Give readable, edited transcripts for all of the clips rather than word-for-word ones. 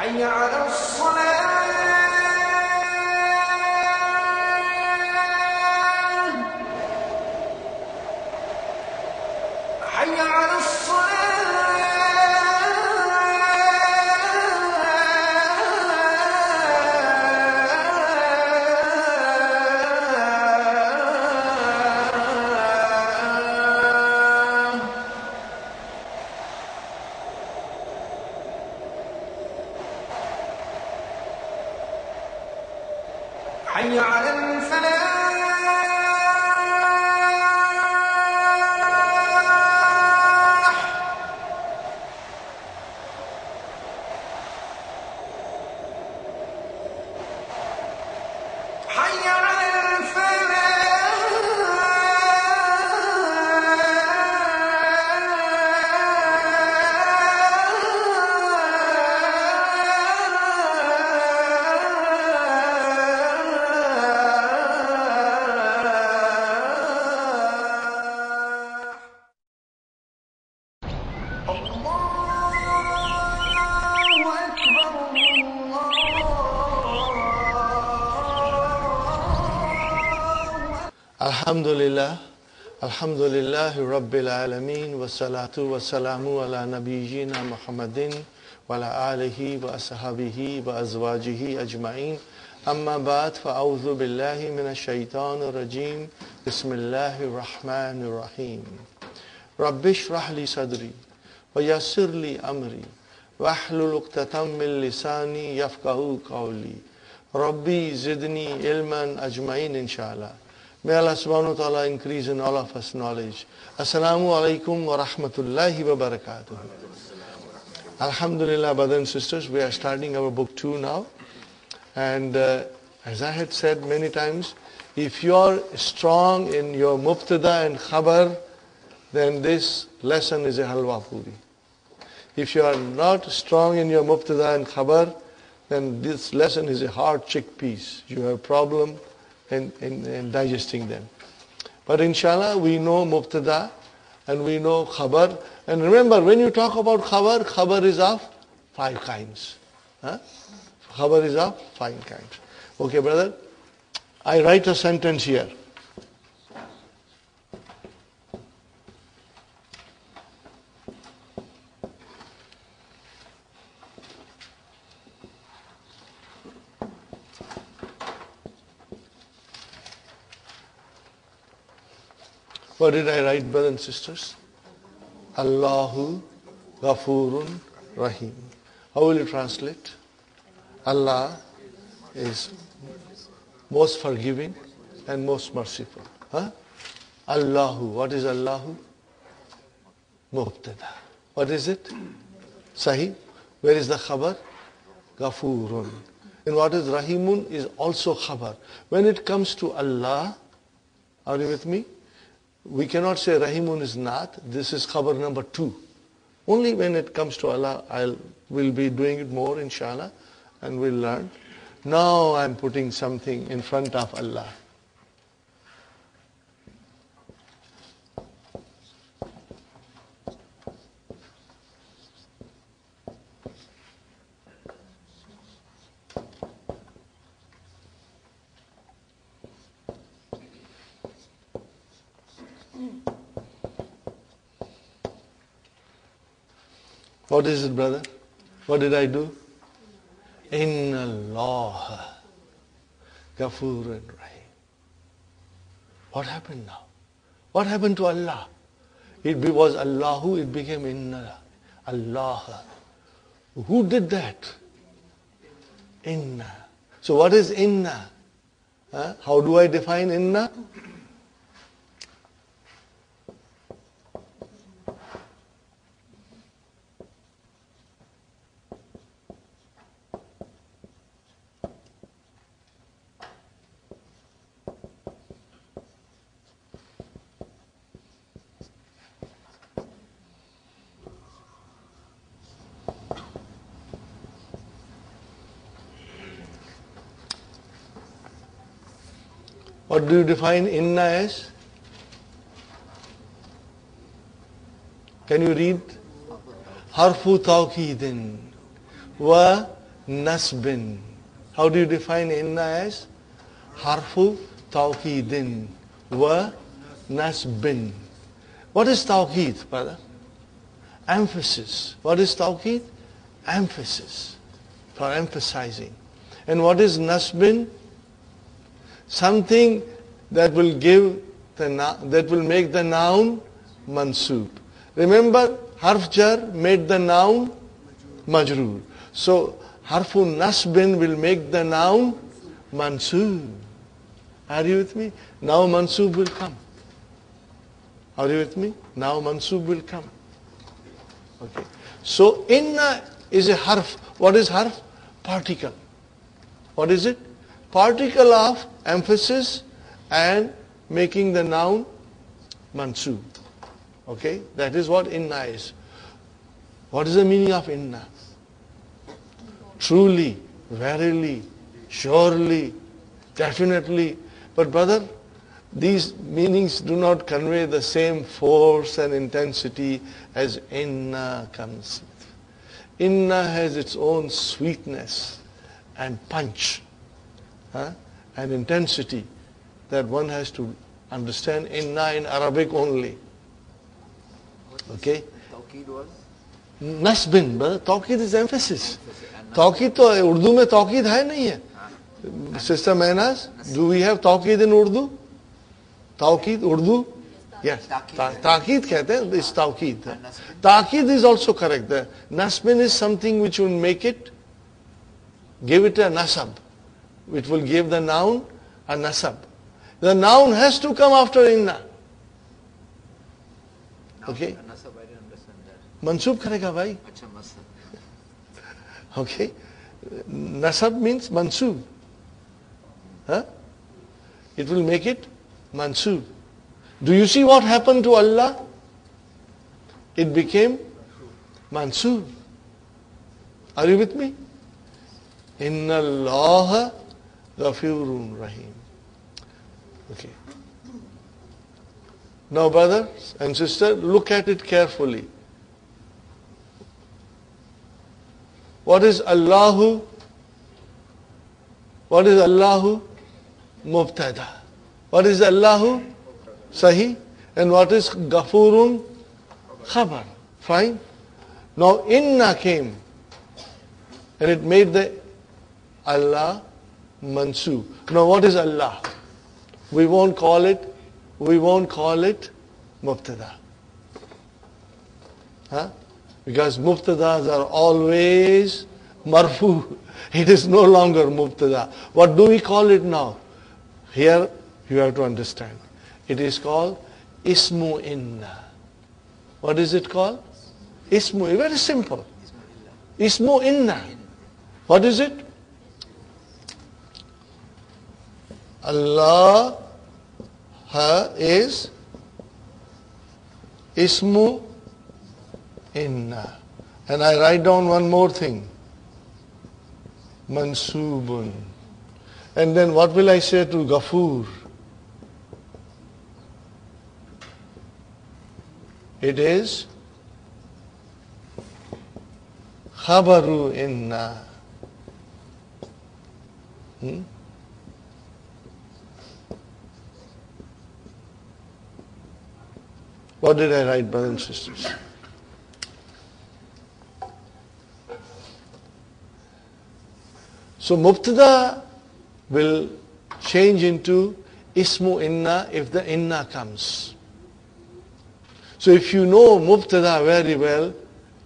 حي على الصلاة حي على حي على الفلاح حي على Alhamdulillah, Alhamdulillahi Rabbil Alameen, wa salatu wa salamu ala nabiyyina Muhammadin wa ala alihi wa ashabihi wa azwajihi ajma'in. Amma ba'd, fa'awdhu billahi minash shaitanir rajim. Bismillahir rahmanir rahim. Rabbi shrah li sadri wa yassir li amri wa ahlul 'uqdatam min lisani yafqahu qawli. Rabbi zidni ilman ajma'in inshallah. May Allah subhanahu wa ta'ala increase in all of us knowledge. Assalamu alaikum wa rahmatullahi wa barakatuh. Alhamdulillah, brothers and sisters, we are starting our book 2 now. And as I had said many times, if you are strong in your mubtada and khabar, then this lesson is a halwa puri. If you are not strong in your mubtada and khabar, then this lesson is a hard chickpeas. You have a problem in digesting them. But inshallah, we know mubtada and we know khabar. And remember, when you talk about khabar, khabar is of 5 kinds. Khabar is of 5 kinds. Okay, brother? I write a sentence here. What did I write, brothers and sisters? Allahu Ghafurun Rahim. How will you translate? Allah is most forgiving and most merciful. Allahu. What is Allahu? Mubtada. What is it? Sahih. Where is the khabar? Ghafurun. And what is Rahimun is also khabar. When it comes to Allah, are you with me? We cannot say Rahimun is not. This is khabar number 2. Only when it comes to Allah, we'll be doing it more, inshallah, and we'll learn. Now I'm putting something in front of Allah. What is it, brother? What did I do? Inna Allah Ghafurun Rahim. What happened now? What happened to Allah? It was Allahu, it became Inna Allah. Who did that? Inna. So what is Inna? How do I define Inna? What do you define Inna as? Can you read? Harfu tawqidin wa nasbin. How do you define Inna as? Harfu tawqidin wa nasbin. What is tawqid, brother? Emphasis. What is tawqid? Emphasis. For emphasizing. And what is nasbin? Something that will make the noun mansoob. Remember, harf jar made the noun majroor. So harfu nasbin will make the noun mansoob. Are you with me? Now mansoob will come. Are you with me? Now mansoob will come. Okay. So inna is a harf. What is harf? Particle. What is it? Particle of emphasis and making the noun mansoob. Okay? That is what inna is. What is the meaning of inna? Truly, verily, surely, definitely. But brother, these meanings do not convey the same force and intensity as inna comes with. Inna has its own sweetness and punch. And intensity that one has to understand inna in Arabic only. Okay? Tawqeed was? Nasbin, brother. Tawqeed is emphasis. Tawqeed to Urdu mein tawqeed hai nahi hai. Sister Mehnaz, do we have tawqeed in Urdu? Tawqeed, Urdu? Yes. Taqeed kehte hain, this tawqeed. Taqeed is also correct. The nasbin is something which will make it, give it a nasab. Which will give the noun a nasab. The noun has to come after inna. Okay? Nasab, I didn't understand that. Mansoob karega bhai. Acha, nasab. Okay? Nasab means mansoob. It will make it mansoob. Do you see what happened to Allah? It became mansoob. Are you with me? Inna Allah Ghafurun Rahim. Okay. Now brothers and sisters, look at it carefully. What is Allahu? What is Allahu? Mubtada. What is Allahu? Sahi. And what is Ghafurun? Khabar. Fine. Now Inna came and it made the Allah mansoob. Now what is Allah? We won't call it mubtada. Because mubtadas are always marfu. It is no longer mubtada. What do we call it now? Here you have to understand. It is called ismu inna. What is it called? Ismu. Very simple. Ismu inna. What is it? Allah is ismu inna. And I write down one more thing. Mansubun. And then what will I say to Ghafur? It is khabaru inna. What did I write, brothers and sisters? So mubtada will change into ismu inna if the inna comes. So if you know mubtada very well,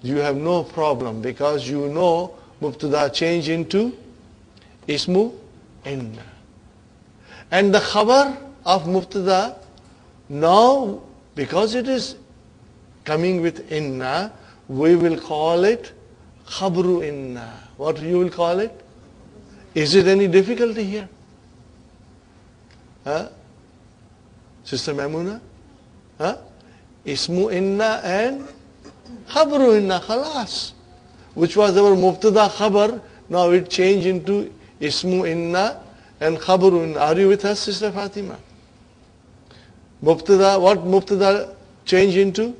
you have no problem because you know mubtada change into ismu inna. And the khabar of mubtada, now because it is coming with inna, we will call it khabru inna. What you will call it? Is it any difficulty here? Huh? Sister Maimuna? Huh? Ismu inna and khabru inna, khalas. Which was our mubtada khabar, now it changed into ismu inna and khabru inna. Are you with us, Sister Fatima? Mubtada, what mubtada change into?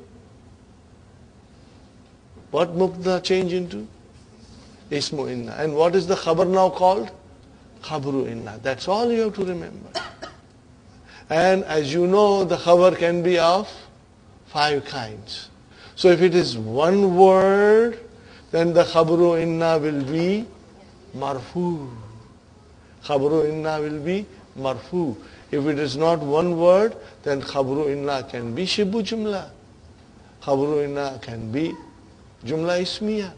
What mubtada change into? Ismu inna. And what is the khabar now called? Khabru inna. That's all you have to remember. And as you know, the khabar can be of 5 kinds. So if it is one word, then the khabru inna will be marfu. Khabru inna will be marfu. If it is not one word, then khabru inna can be shibu jumla. Khabru inna can be jumla ismiya.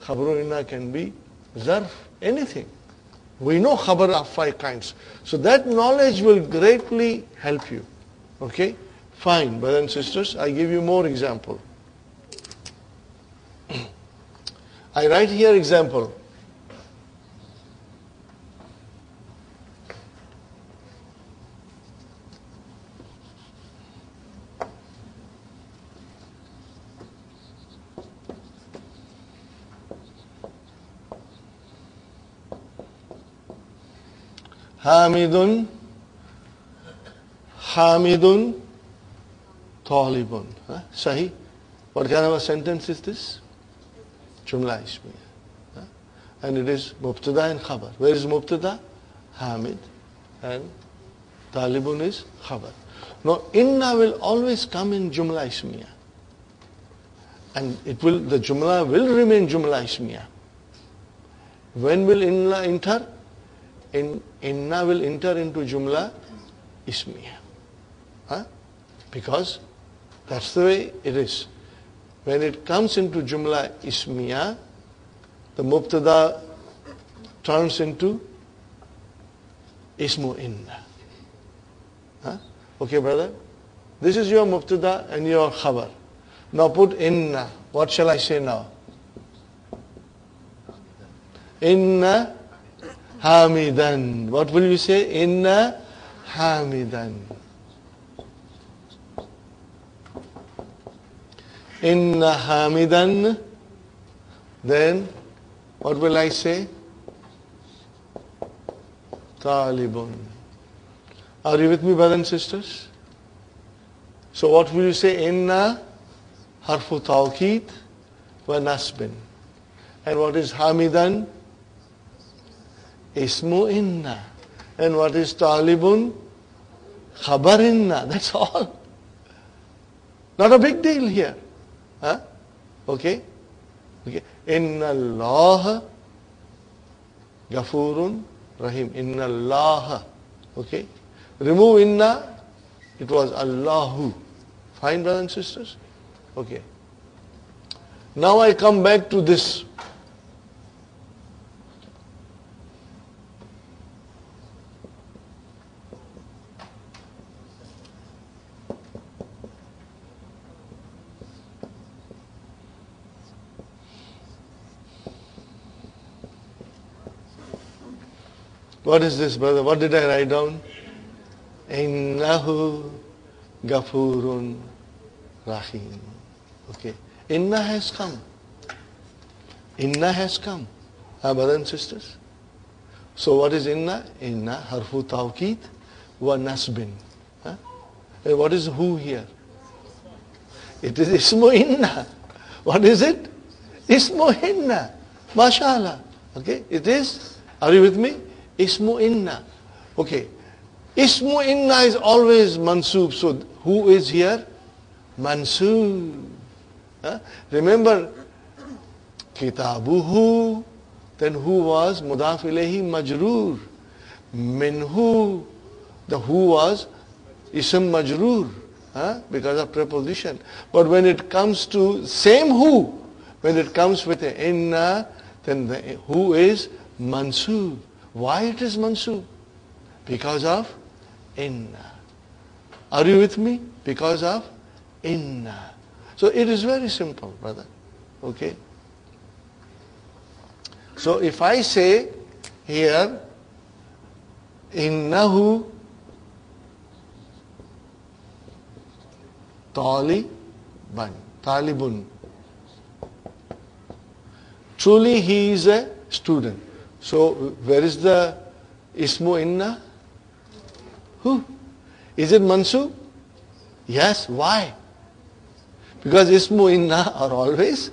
Khabru inna can be zarf, anything. We know khabar of 5 kinds. So that knowledge will greatly help you. Okay? Fine, brothers and sisters, I give you more example. I write here example. Hamidun, Hamidun, Talibun. Sahi? What kind of a sentence is this? Jumla ismiya. And it is mubtada and khabar. Where is mubtada? Hamid. And Talibun is khabar. Now, inna will always come in jumla ismiya. And the jumla will remain jumla ismiya. When will inna enter? Inna will enter into jumla ismiya. Because that's the way it is. When it comes into jumla ismiya, the mubtada turns into ismu inna. Okay, brother? This is your mubtada and your khabar. Now put inna. What shall I say now? Inna hamidan. What will you say? Inna hamidan. Inna hamidan. Then what will I say? Talibun. Are you with me, brothers and sisters? So what will you say? Inna harfu tawqid wa nasbin. And what is hamidan? Ismu inna. And what is talibun? Khabar inna. That's all. Not a big deal here. Okay? Inna Allah Ghafurun Rahim. Inna Allah. Okay? Remove inna. It was Allahu. Fine, brothers and sisters? Okay. Now I come back to this. What is this, brother? What did I write down? Innahu Ghafurun Rahim. Okay. Inna has come. Inna has come. Brothers and sisters. So what is inna? Inna harfu tawqid wa nasbin. And what is who here? It is ismu inna. What is it? Ismu inna. MashaAllah. Okay. It is. Are you with me? Ismu inna. Okay. Ismu inna is always mansoob. So who is here? Mansoob. Remember, kitabuhu, then who was mudaf ilayhi majroor. Minhu, the who was ism majroor, because of preposition. But when it comes to same who, when it comes with a inna, then the who is mansoob. Why it is mansoob? Because of inna. Are you with me? Because of inna. So it is very simple, brother. Okay? So if I say here, innahu talibun. Truly he is a student. So where is the ismu inna? Who? Is it mansoob? Yes. Why? Because ismu inna are always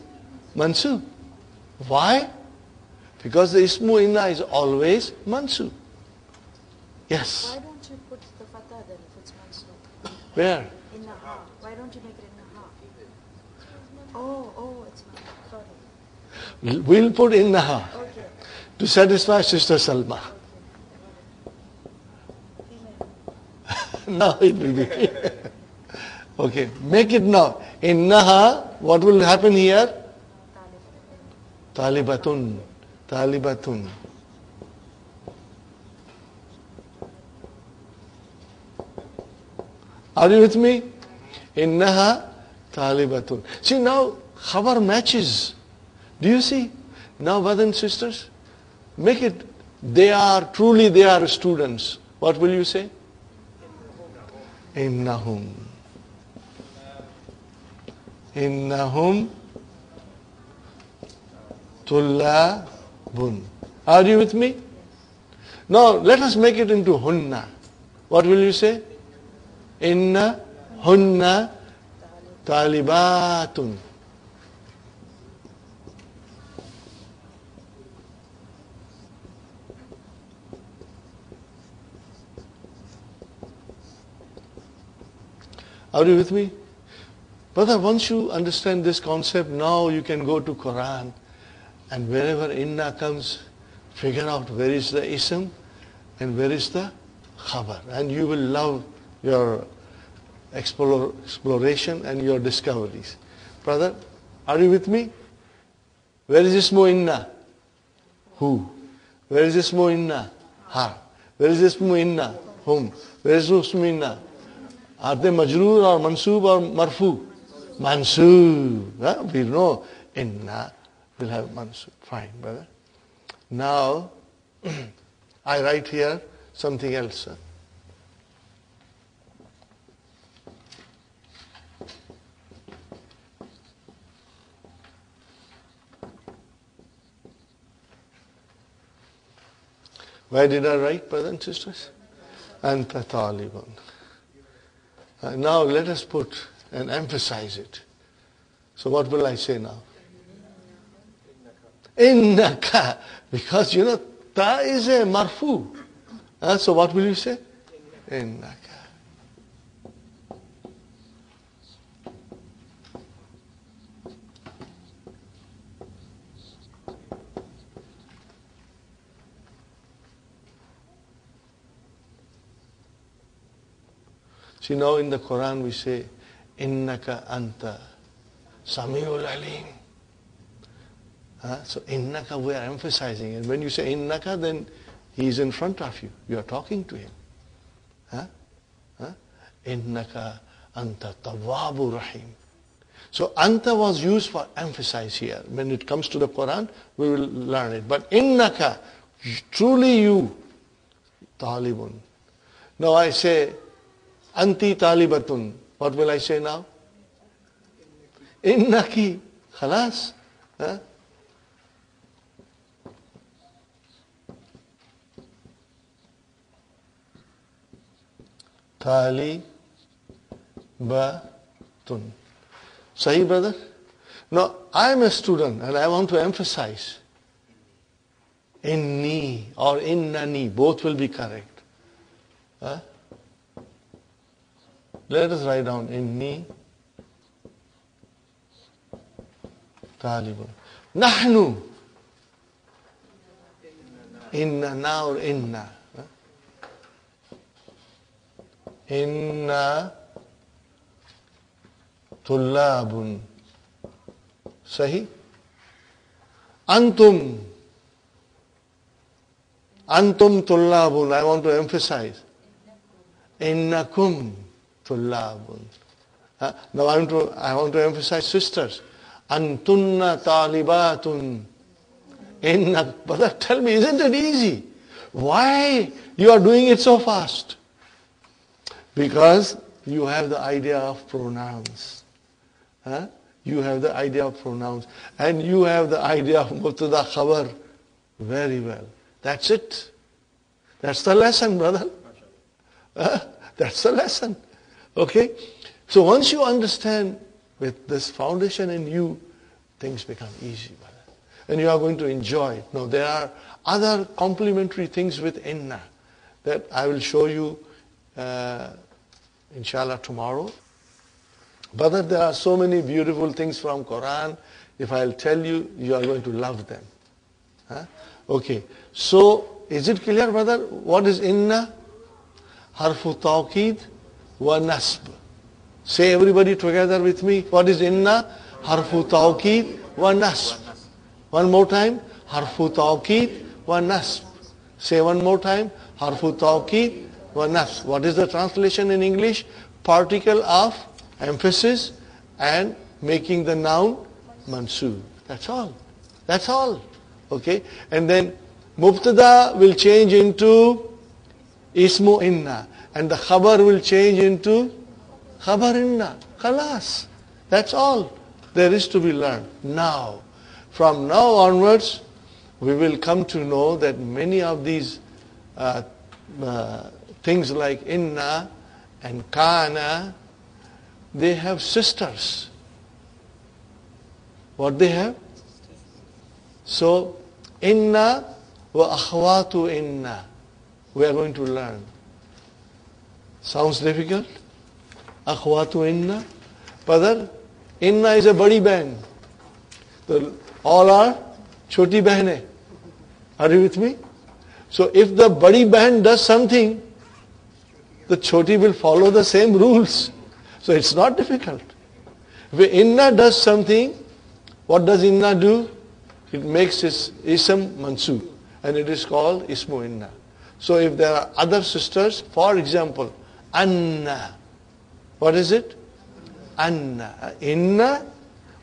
mansoob. Why? Because the ismu inna is always mansoob. Yes. Why don't you put the fatha then if it's mansoob? Where? In the ha. Why don't you make it in the ha? Oh, it's not. Sorry. We'll put innaha Okay. to satisfy Sister Salma. Now it will be. Okay, make it now. Innaha, what will happen here? Talibatun. Talibatun. Are you with me? Innaha talibatun. See now, khabar matches. Do you see? Now, brothers and sisters, make it, they are students. What will you say? Innahum. Innahum tullabun. Are you with me? Now, let us make it into hunna. What will you say? Inna hunna talibatun. Are you with me? Brother, once you understand this concept, now you can go to Quran and wherever inna comes, figure out where is the ism and where is the khabar. And you will love your exploration and your discoveries. Brother, are you with me? Where is ismu inna? Who? Where is ismu inna? Ha. Where is ismu inna? Whom? Where is ismu inna? Are they majroor or mansoob or marfu? Mansoob. We know inna will have mansoob. Fine, brother. Now, I write here something else. Where did I write, brothers and sisters? Anta talibun. Now let us put and emphasize it. So what will I say now? Innaka. Because ta is a marfu. So what will you say? Innaka. See, now in the Quran we say, Innaka anta samiul alim. So innaka, we are emphasizing. And when you say innaka, then he is in front of you. You are talking to him. Innaka anta tawwabu rahim. So anta was used for emphasis here. When it comes to the Quran, we will learn it. But innaka, truly you, talibun. Now I say, Anti talibatun. What will I say now? Innaki. Khalas. Talibatun. Sahi, brother? Now, I am a student and I want to emphasize. Inni or innani, both will be correct. Let us write down inni talibun. Nahnu. Inna na or inna? Inna tullabun. Sahi? Antum. Antum tullabun. I want to emphasize. Innakum tullabun. Now I want to emphasize sisters. Antunna talibatun. Brother, tell me, isn't it easy? Why you are doing it so fast? Because you have the idea of pronouns. You have the idea of pronouns. And you have the idea of mubtada khabar very well. That's it. That's the lesson, brother. That's the lesson. Okay? So once you understand with this foundation in you, things become easy, brother. And you are going to enjoy it. Now there are other complementary things with inna that I will show you inshallah tomorrow. Brother, there are so many beautiful things from Quran. If I'll tell you, you are going to love them. Okay. So, is it clear, brother? What is inna? Harfu tawqid wa nasb. Say everybody together with me. What is inna? Harfu tawqid wa nasb. One more time. Harfu tawqid wa nasb. Say one more time. Harfu tawqid wa nasb. What is the translation in English? Particle of emphasis and making the noun mansoob. That's all. That's all. Okay. And then mubtada will change into ismu inna. And the khabar will change into khabar inna. Khalas. That's all there is to be learned. Now, from now onwards, we will come to know that many of these things like inna and kana, they have sisters. What they have? So, inna wa akhwatu inna. We are going to learn. Sounds difficult? Akhwatu inna. Brother, inna is a badi bahan. So all are choti bahne. Are you with me? So if the badi bahan does something, the choti will follow the same rules. So it's not difficult. If inna does something, what does inna do? It makes its ism mansoob. And it is called ismu inna. So if there are other sisters, for example, anna. What is it? Anna. Inna.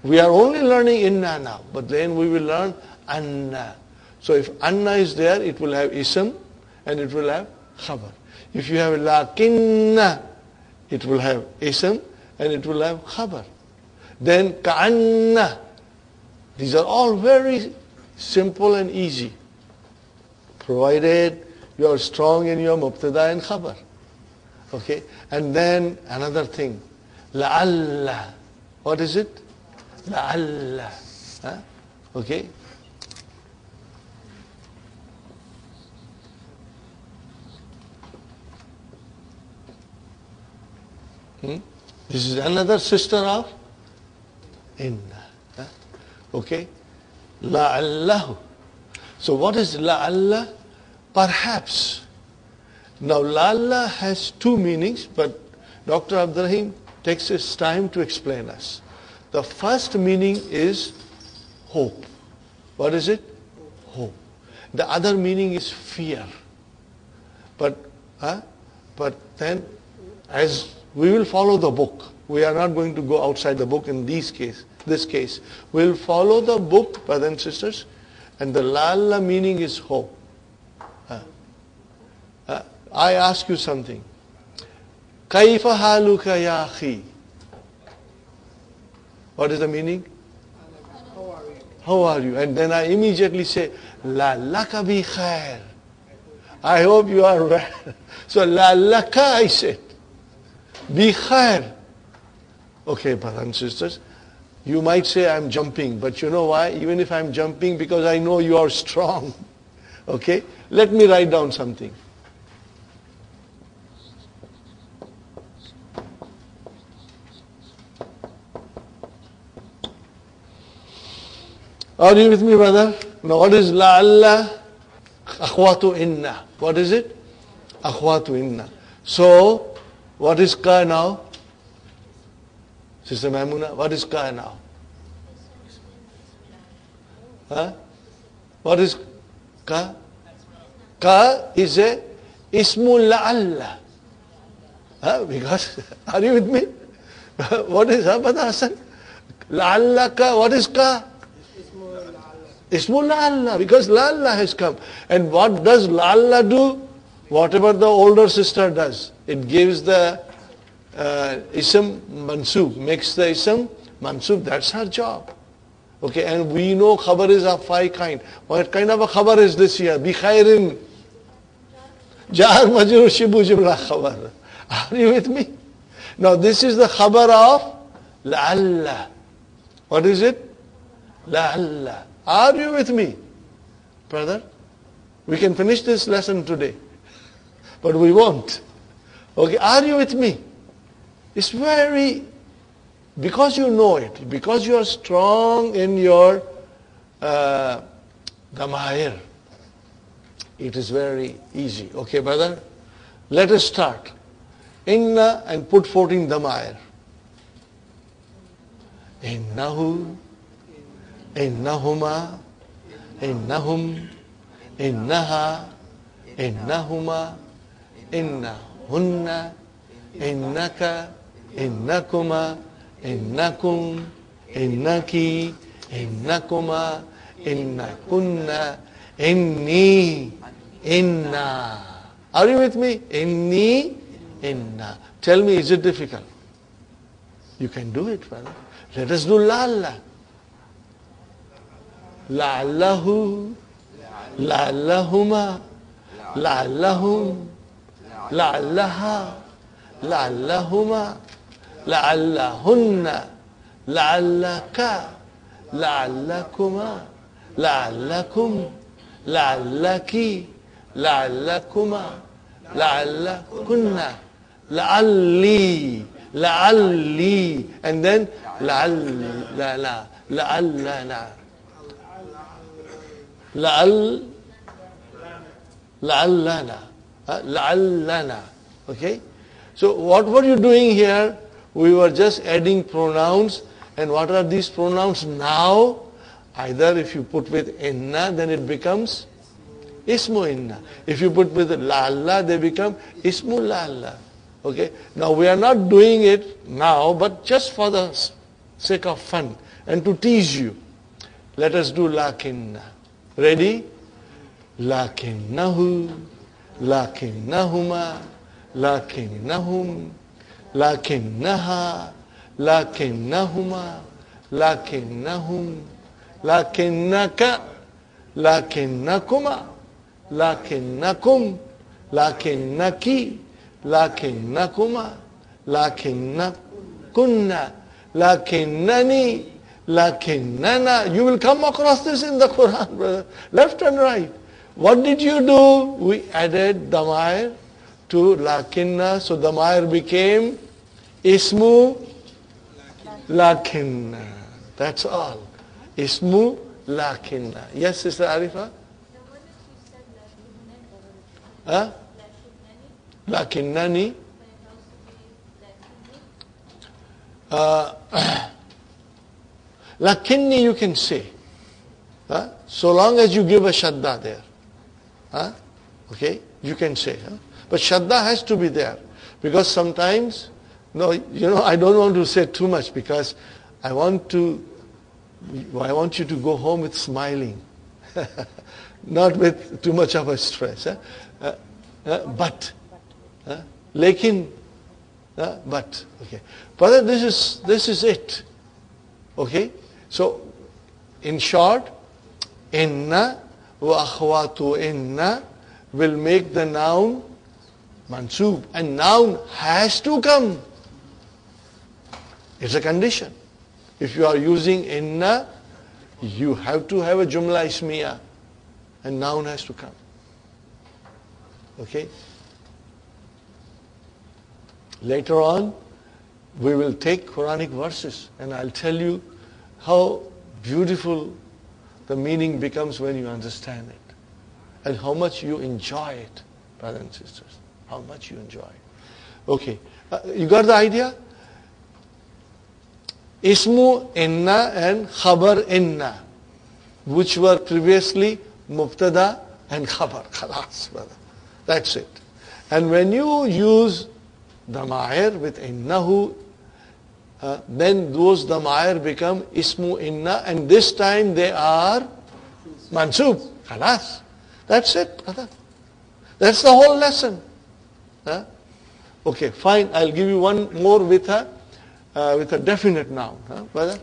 We are only learning inna now. But then we will learn anna. So if anna is there, it will have ism and it will have khabar. If you have lakinna, it will have ism and it will have khabar. Then ka'anna. These are all very simple and easy, provided you are strong in your mubtada and khabar. Okay? And then another thing, la'alla. What is it? La'alla. Okay? This is another sister of inna. Okay? La'allahu. So what is la'alla? Perhaps. Now la'alla has two meanings, but Dr. Abdurrahim takes his time to explain us. The first meaning is hope. What is it? Hope. The other meaning is fear. But then, as we will follow the book, we are not going to go outside the book in this case. We will follow the book, brothers and sisters, and the la'alla meaning is hope. I ask you something. Kaifa haluka ya akhi? What is the meaning? How are you? And then I immediately say, la'allaka bi khair. I hope you are well. So la'allaka I said. Bi khair. Okay, brothers and sisters. You might say I'm jumping, but you know why? Even if I'm jumping, because I know you are strong. Okay? Let me write down something. Are you with me, brother? Now what is la'alla? Akhwatu inna. What is it? Akhwatu inna. So, what is ka now? Sister Maimuna, what is ka now? Huh? What is ka? Ka is a ismul la'alla. Because, are you with me? What is Abada Hassan? La'alla ka, what is ka? Ismul la'alla, because la'alla has come. And what does la'alla do? Whatever the older sister does. It gives the ism mansub, makes the ism mansub, that's her job. Okay, and we know khabar is of 5 kinds. What kind of a khabar is this here? Bi khairin. Jar majrur shibu jumla khabar. Are you with me? Now this is the khabar of la'alla. What is it? La'alla. Are you with me? Brother? We can finish this lesson today. But we won't. Okay, are you with me? It's very, because you know it, because you are strong in your damair, it is very easy. Okay, brother? Let us start. Inna and put 14 damair. Innahu, innahuma, innahum, innaha, innahuma, innahunna, innaka, innakuma, innakum, innaki, innakuma, innakunna, inni, inna. Are you with me? Inni, inna. Tell me, is it difficult? You can do it, brother. Let us do la'alla. La'allahu, la'allahuma, la'allahum, la'allaha, la'allahuma, la'allahunna, la'allaka, la'allakuma, la'allakum, la'allaki, la'allakuma, la'allakunna, la'alli, la'alli, and then la'allana, la'allana, la'allana, la'allana. Okay? So what were you doing here? We were just adding pronouns. And what are these pronouns now? Either if you put with inna, then it becomes ismu inna. If you put with la'alla, they become ismu la'alla. Okay? Now we are not doing it now, but just for the sake of fun and to tease you. Let us do lakinna. Ready? Lakinnahu, lakinnahuma, lakinnahum, lakinnaha, lakinnahuma, lakinnahum, lakinnaka, lakinnakuma, lakinnakum, lakinnaki, lakinnakuma, lakinnakunna, lakinnani, lakinnana. You will come across this in the Quran, brother. Left and right. What did you do? We added damair to lakinna, so damair became ismu lakinna. That's all. Ismu lakinna. Yes, Sister Arifa? Huh? Lakinnani. Lakinni you can say. Huh? So long as you give a shadda there. Huh? Okay? You can say. Huh? But shadda has to be there. Because sometimes, no, I don't want to say too much because I want you to go home with smiling. Not with too much of a stress. Huh? But. Lekin. But. Okay. Brother, this is it. Okay? So, in short, inna wa akhwatu inna will make the noun mansub. And noun has to come. It's a condition. If you are using inna, you have to have a jumla ismiya. And noun has to come. Okay? Later on, we will take Quranic verses and I'll tell you how beautiful the meaning becomes when you understand it. and how much you enjoy it, brothers and sisters. How much you enjoy it. Okay. You got the idea? Ismu inna and khabar inna, which were previously mubtada and khabar. Khalas, brother. That's it. And when you use damair with innahu, then those damair become ismu inna, and this time they are mansub. Khalas. That's it, brother. That's the whole lesson. Huh? Okay, fine. I'll give you one more with a definite noun, brother.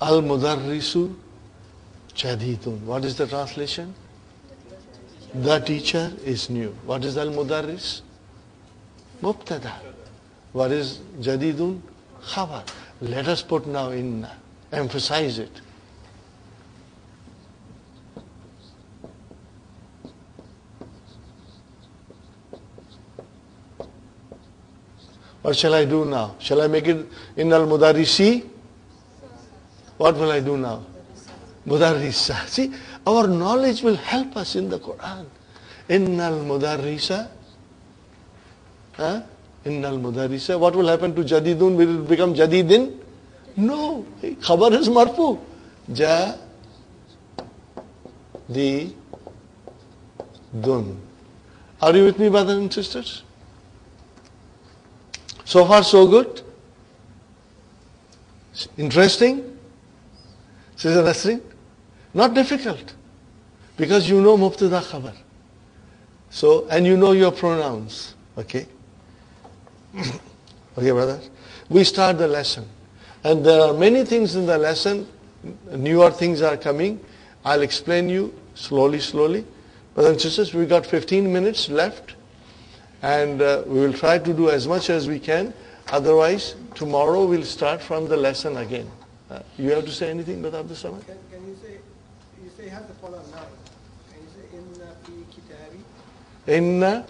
Al-Mudarrisu Jadidun. What is the translation? The teacher is new. What is Al-Mudarris? Mubtada. What is Jadidun? Khabar. Let us put now in, emphasize it. What shall I do now? Shall I make it in Al-Mudarrisi? What will I do now? Mudarrisa. See, our knowledge will help us in the Quran. Innal mudarrisa. Innal mudarrisa. What will happen to Jadidun? Will it become Jadidin? No. Khabar is marfu. Jadidun. Are you with me, brothers and sisters? So far, so good? Interesting? Sister Nasreen? Not difficult. Because you know Mubtada Khabar. So, and you know your pronouns. Okay? Okay, brothers? We start the lesson. And there are many things in the lesson. Newer things are coming. I'll explain you slowly. Brothers and sisters, we got 15 minutes left. And we will try to do as much as we can. Otherwise, tomorrow we'll start from the lesson again. You have to say anything, Brother Abdul Samad? Can you say have the follow now. Can you say inna fi kitabi? Inna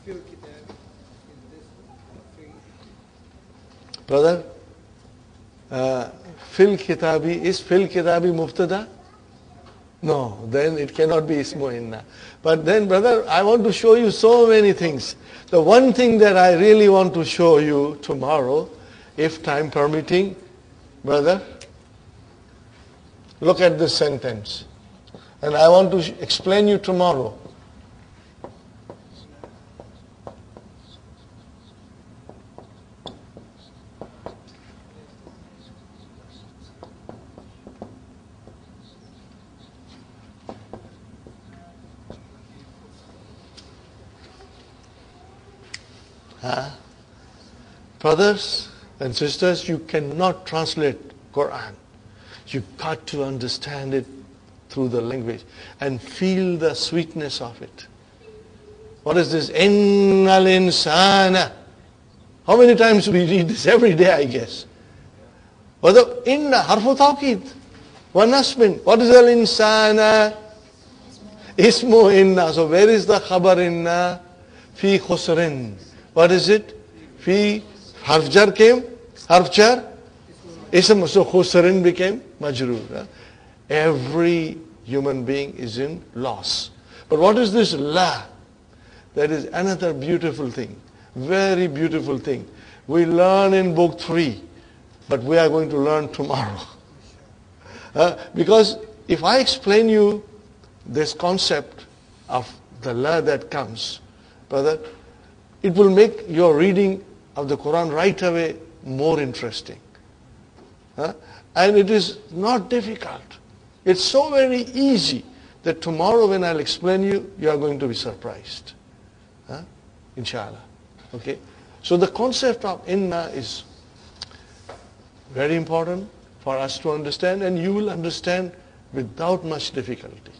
Fil kitabi. In this brother, fil kitabi, is fil kitabi mubtada? No, then it cannot be ismu inna. But then, brother, I want to show you so many things. The one thing that I really want to show you tomorrow, if time permitting, brother, look at this sentence. And I want to explain you tomorrow. Brothers and sisters, you cannot translate Quran. You got to understand it through the language and feel the sweetness of it. What is this? Innal insana. How many times we read this? Every day, I guess. Inna harfu tawqid wa nasbin. What is al insana? Ismu inna. So where is the khabar inna? Fi khusrin. What is it? Fi harf jar came. Harf jar. Ism. So khusrin became majroor. Every human being is in loss. But what is this la? That is another beautiful thing. Very beautiful thing. We learn in book 3, but we are going to learn tomorrow. Because if I explain you this concept of the la that comes, brother, it will make your reading of the Quran right away more interesting. And it is not difficult. It's so very easy that tomorrow when I'll explain you, you are going to be surprised. Inshallah. Okay? So the concept of inna is very important for us to understand, and you will understand without much difficulty.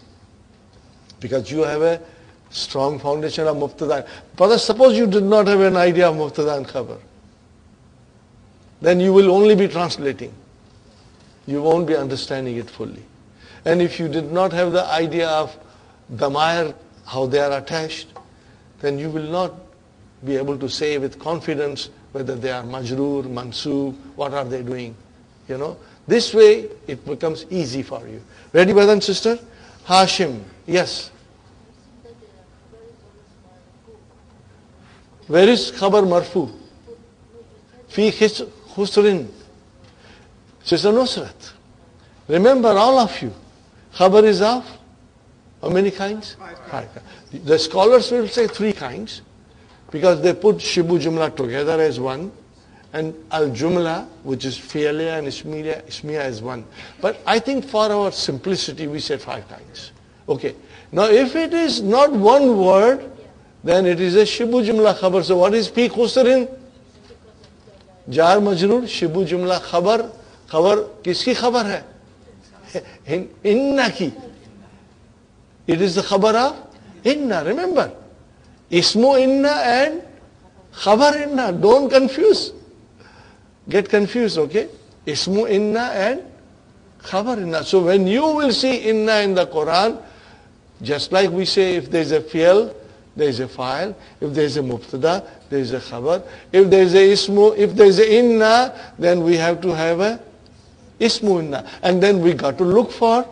Because you have a strong foundation of Mubtada. Brother, suppose you did not have an idea of Mubtada and Khabar. then you will only be translating. You won't be understanding it fully. And if you did not have the idea of damair, how they are attached, then you will not be able to say with confidence whether they are majroor, mansoob, what are they doing. This way it becomes easy for you. Ready, brother and sister? Hashim, yes. Where is khabar marfu? Fi khusrin. Sister Nusrat. Remember, all of you, khabar is of how many kinds? 5 kinds. The scholars will say 3 kinds because they put shibu jumla together as one, and al jumla, which is fi'liya and ismiya as one. But I think for our simplicity we say 5 kinds. Okay. Now if it is not one word, then it is a shibu jumla khabar. So what is fi khusrin? Jar majrur, shibu jumla khabar. Khabar kiski khabar hai? Inna ki. It is the khabar of inna. Remember, ismu inna and khabar inna. Don't confuse. Get confused, okay? Ismu inna and khabar inna. So when you will see inna in the Quran, just like we say if there is a fi'l, there is a fa'il. If there is a mubtada, there is a khabar. If there is a ismu, if there is a inna, then we have to have a ismu inna. And then we got to look for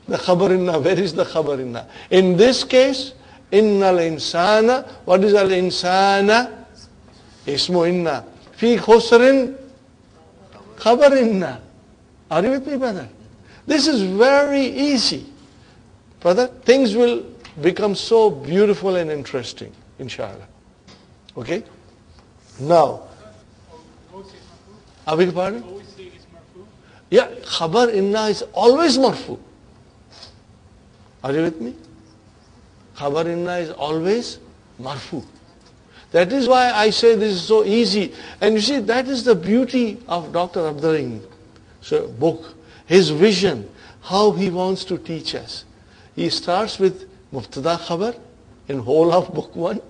the khabar inna. Where is the khabar inna? In this case, innal insana. What is al insana? Ismu inna. Fi khusrin, khabar inna. Are you with me, brother? This is very easy. Brother, things will become so beautiful and interesting, inshallah. Okay? Now, I beg your pardon? Yeah, khabar inna is always marfu. Are you with me? Khabar inna is always marfu. That is why I say this is so easy. And you see, that is the beauty of Dr. Abdurrahim. So, book, his vision, how he wants to teach us. He starts with Mubtada Khabar in whole of book 1.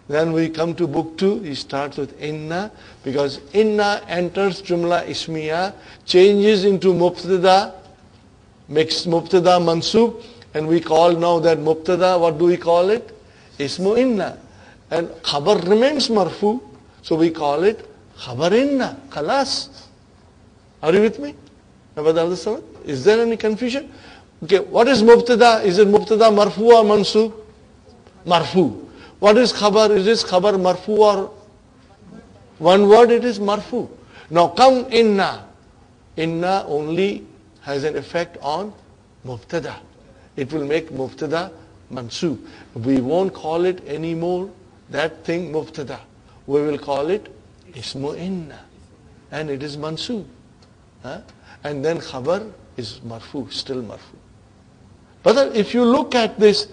Then we come to book 2, he starts with Inna, because Inna enters Jumla Ismiya, changes into Mubtada, makes Mubtada Mansub, and we call now that Mubtada, what do we call it? Ismu Inna. And Khabar remains Marfu, so we call it Khabar Inna, Khalas. Are you with me? Is there any confusion? Okay, what is Mubtada? Is it Mubtada Marfu or Mansub? Marfu. What is Khabar? Is this Khabar Marfu or one word? It is Marfu. Now come Inna. Inna only has an effect on Mubtada. It will make Mubtada Mansub. We won't call it anymore that thing Mubtada. We will call it Ismu Inna. And it is Mansub. And then Khabar is Marfu, still Marfu. But if you look at this,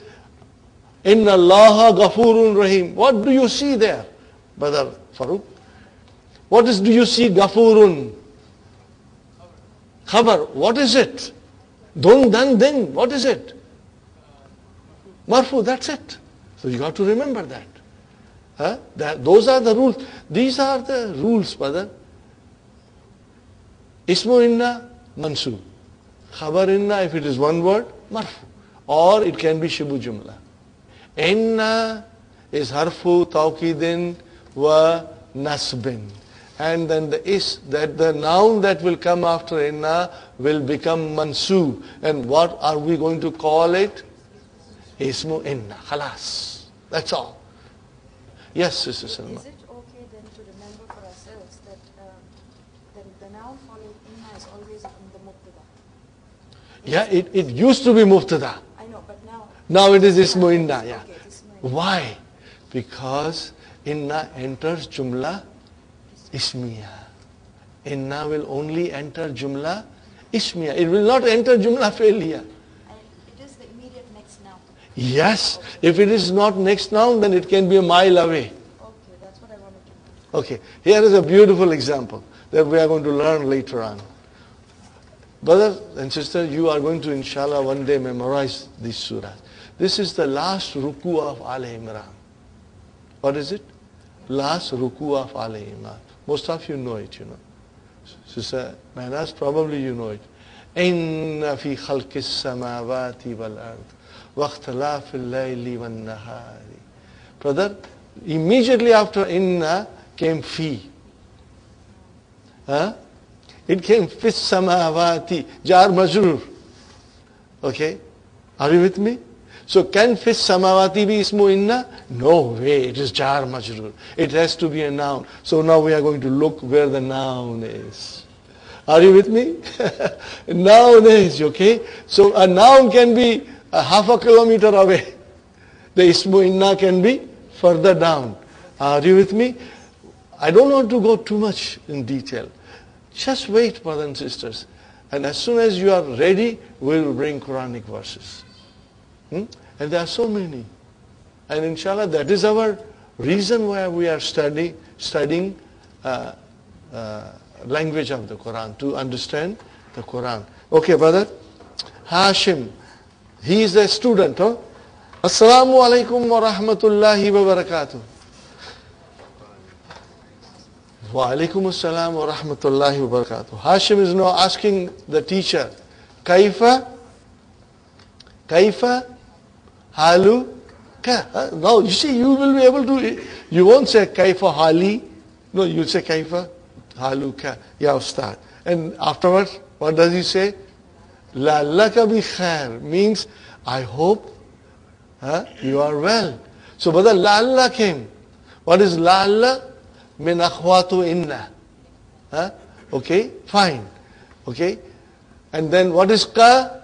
Inna Allaha Ghafurun Rahim, what do you see there, Brother Farooq? Do you see Ghafurun? Khabar, what is it? Then, what is it? Marfu, that's it. So you got to remember that. Those are the rules. These are the rules, brother. Ismu Inna, Mansub. Khabar Inna, if it is one word, Marfu. Or it can be Shibu Jumla. Inna is harfu tawkidin wa nasbin. And then the noun that will come after inna will become mansub. And what are we going to call it? Ismu inna. Khalas. That's all. Yes, Sister Salma. Is it okay then to remember for ourselves that the noun following inna is always in the mubtada? Yeah, it used to be mubtada. I know, but now... Now it is ismu inna, yeah. Okay, ismu inna. Why? Because inna enters jumla ismiya. Inna will only enter jumla ismiya. It will not enter jumla fi'liya. And it is the immediate next noun. Yes. If it is not next noun, then it can be a mile away. Okay, that's what I wanted to know. Okay. Here is a beautiful example that we are going to learn later on. Brother and sister, you are going to, inshallah, one day memorize these surahs. This is the last ruku of Al Imran. What is it? Last ruku of Al Imran. Most of you know it, Sister Mehnaz, probably you know it. إِنَّ فِي خَلْقِ السَّمَاوَاتِ وَالْأَرْضِ وَاخْتِلَافِ اللَّيْلِ وَالنَّهَارِ. Brother, immediately after inna came fi. It came fis samavati, jar majrur. Okay? Are you with me? So can fis samavati be ismu inna? No way, it is jar majrur. It has to be a noun. So now we are going to look where the noun is. Are you with me? Noun is, okay? So a noun can be a half a kilometer away. The ismu inna can be further down. Are you with me? I don't want to go too much in detail. Just wait, brothers and sisters. And as soon as you are ready, we will bring Quranic verses. And there are so many. And inshallah, that is our reason why we are studying language of the Quran, to understand the Quran. Okay, brother. Hashim, he is a student. Assalamu alaikum wa rahmatullahi wa barakatuh. Wa alaikum assalam wa rahmatullahi wa barakatuh. Hashim is now asking the teacher, Kaifa halu ka. Now you see, you will be able to, you won't say Kaifa hali. No, you say Kaifa halu ka. Ya Ustad. And afterwards, what does he say? La'allaka bi khair, means I hope you are well. So brother, la'alla came. What is la'alla? Min akhwatu inna. Okay, fine. Okay. And then what is ka?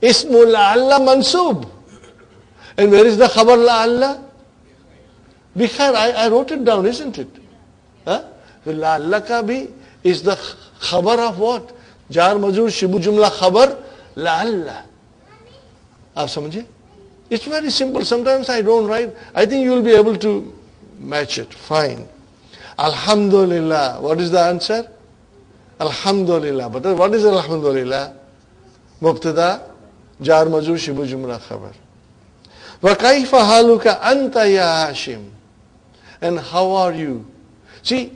Ismu la'alla mansub. And where is the khabar la'alla? Bi khair. I wrote it down, isn't it? So la'alla ka bi is the khabar of what? Jar majrur shibu jumla khabar la'alla. Aap samjhe? It's very simple. Sometimes I don't write. I think you will be able to match it. Fine. Alhamdulillah. What is the answer? Alhamdulillah. But what is Alhamdulillah? Mubtada, jar majrur shibu jumla khabar. Wa kaifa haluka anta ya Hashim? And how are you? See,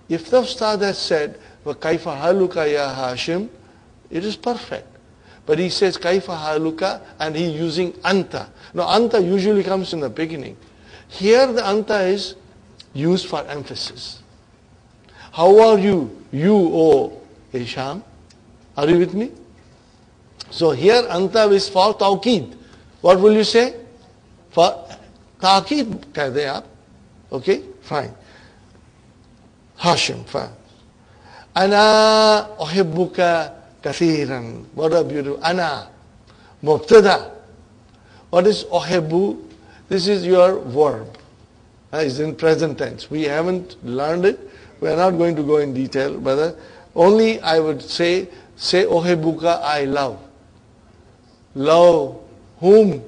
if the Ustad has said, wa kaifa haluka ya Hashim, it is perfect. But he says kaifa haluka and he using anta. Now anta usually comes in the beginning. Here the anta is used for emphasis. How are you? You, O Hisham. Are you with me? So here anta is for tawqeed. What will you say? For tawqeed keh de aap. Okay, fine. Hashim, fine. Ana uhibbuka kathiran. What a beautiful. Ana. Mubtada. What is uhibbu? This is your verb. It's in present tense. We haven't learned it. We are not going to go in detail, brother. Only I would say uhibbuka, I love. Love whom?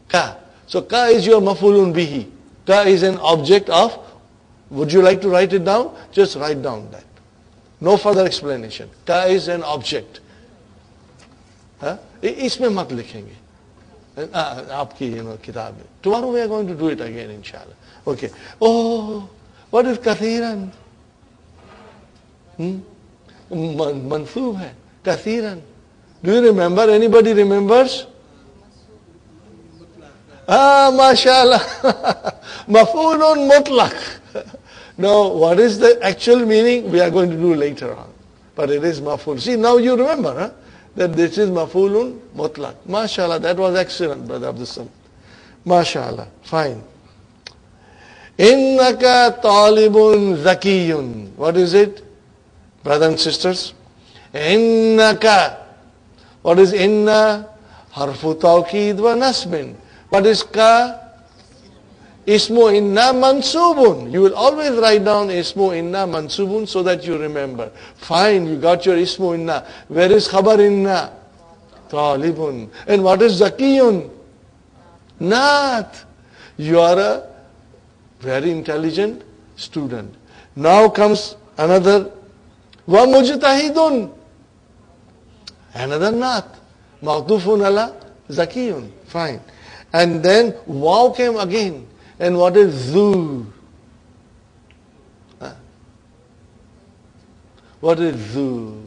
Ka. So ka is your mafulun bihi. Ka is an object of. Would you like to write it down? Just write down that. No further explanation. Ka is an object. इसमें मत लिखेंगे आपकी किताब में. Tomorrow we are going to do it again, inshallah. Okay. Oh, what is kathiran? Mansoob hai. Kathiran. Do you remember? Anybody remembers? Mashallah. Maf'ulun mutlaq. Now, what is the actual meaning? We are going to do later on. But it is maf'ul. See, now you remember, that this is maf'ulun mutlaq. Mashallah, that was excellent, Brother Abdul Samad. Mashallah, fine. Innaka talibun zakiyun. What is it? Brothers and sisters. Innaka. What is inna? Harfu tawqeed wa nasbin. What is ka? Ismu inna mansubun. You will always write down ismu inna mansubun so that you remember. Fine, you got your ismu inna. Where is khabar inna? Talibun. And what is zakiyun? Naat. You are a very intelligent student. Now comes another wa mujtahidun. Another naat. Ma'tufun ala zakiyun. Fine. And then wow came again. And what is zu? What is zu?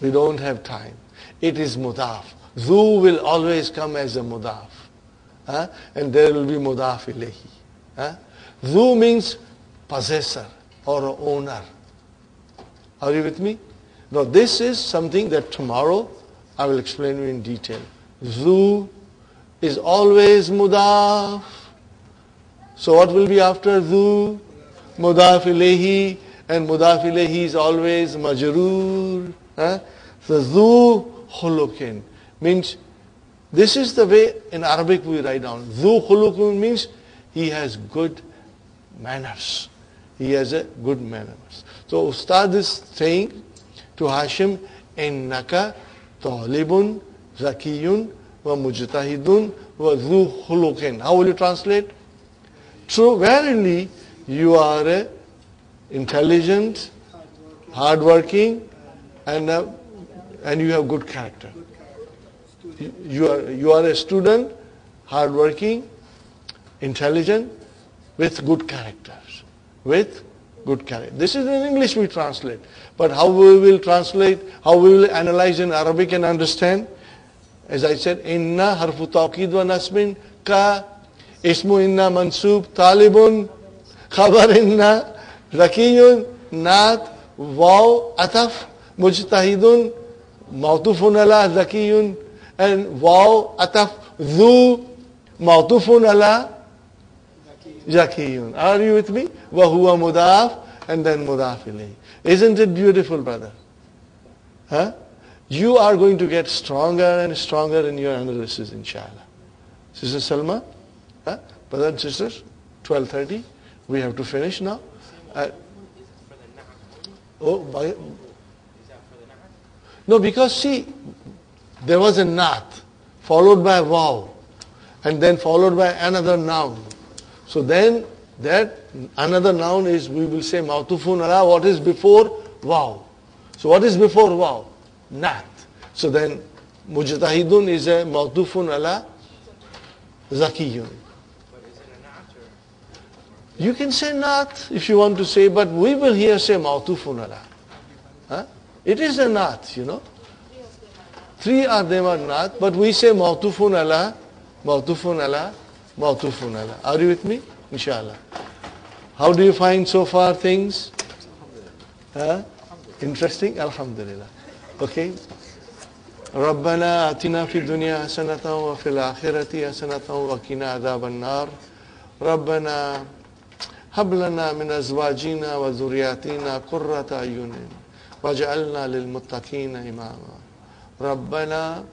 We don't have time. It is mudaf. Zu will always come as a mudaf. And there will be mudaf ilayhi. Zu means possessor or owner. Are you with me? Now this is something that tomorrow I will explain you in detail. Zu is always mudaf. So what will be after zu? Mudaf ilayhi, and mudaf ilayhi is always majroor. So zu khuluqin means, this is the way in Arabic we write down. Zu khuluqin means he has good manners. He has a good manners. So Ustad is saying to Hashim, innaka talibun zakiyun wa mujtahidun wa zu khuluqin. How will you translate? True, verily you are a intelligent, hardworking, and you have good character. You are a student, hardworking, intelligent, with good characters. With good character. This is in English we translate. But how we will translate, how we will analyze in Arabic and understand? As I said, inna harfu tawqid wa nasbin ka ismu inna mansub talibun khabar inna zakiyun naat waw ataf mujtahidun mawtufun ala zakiyun and waw ataf zu mawtufun ala zakiyun. Are you with me? Wa huwa mudaf and then mudaf ilayhi. Isn't it beautiful, brother? You are going to get stronger and stronger in your analysis, inshallah. Sister Salma, brothers and sisters, 12:30. We have to finish now. No, because see, there was a naat, followed by waw, and then followed by another noun. So then that another noun is, we will say mawtufun ala, what is before waw. So what is before waw? Naat. So then mujtahidun is a mawtufun ala zakiyun. You can say naat if you want to say, but we will here say mawtufun ala. It is a naat, you know. Three of them are naat, but we say mawtufun ala, mawtufun ala, mawtufun ala. Are you with me? Inshallah. How do you find so far things? Interesting? Alhamdulillah. Okay. ربنا آتنا في الدنيا حسنة وفي الآخرة حسنة وقنا عذاب النار ربنا هب لنا من أزواجنا وذرياتنا قرة أعين واجعلنا للمتقين إماما ربنا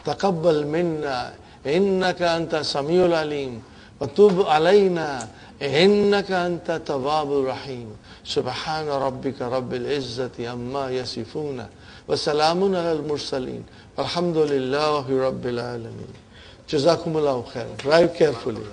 تقبل منا إنك أنت السميع العليم وتب علينا إنك أنت التواب الرحيم سبحان ربك رب العزة عما يصفون وسلام على المرسلين والحمد لله رب العالمين. Jazakumullahu khair. Drive carefully.